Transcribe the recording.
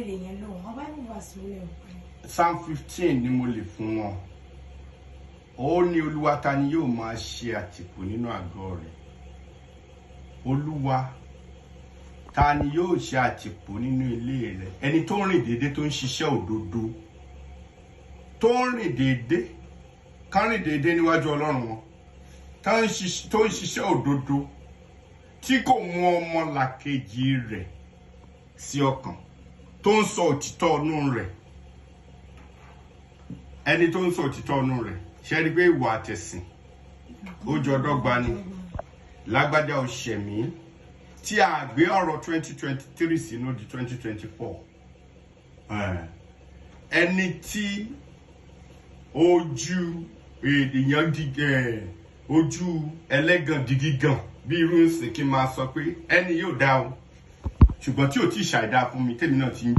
ìbéèrè yẹn lóhùn wọ́n bá ní wàásù lẹ̀ Psalm 15 ni mo lè fún wọn. Ó ní Olúwa ta ni yóò máa ṣe àtìpó nínú àgọ́ rẹ̀. Olúwa ta ni yóò ṣe àtìpó nínú ilé rẹ̀. Ẹni tó ń rìn déédé tó ń ṣiṣẹ́ òdodo. Tó ń rìn déédé. Ká rìn déédé níwájú Ọlọ́run wọn. Tó ń ṣiṣẹ́ òdodo. Tí kò mú ọmọlàkejì rẹ̀ sí ọkàn. Tó ń sọ òtítọ́ inú rẹ̀. Ẹni tó ń sọ òtítọ́ inú rẹ̀. Ṣé rí pé ìwà àtẹ̀sìn ó jọ dọ́gba ni. Lágbájá ò ṣẹ̀mí. Tí a gbé ọ̀rọ̀ 2023 sínú di 2024. Ẹni tí ojú ènìyàn ojú ẹlẹ́gàn digígàn bí irú ìsìn kí n máa sọ pé ẹni yóò dá o. Ṣùgbọ́n tí ò tí ì ṣàìdá fún mi tèmi náà ti ń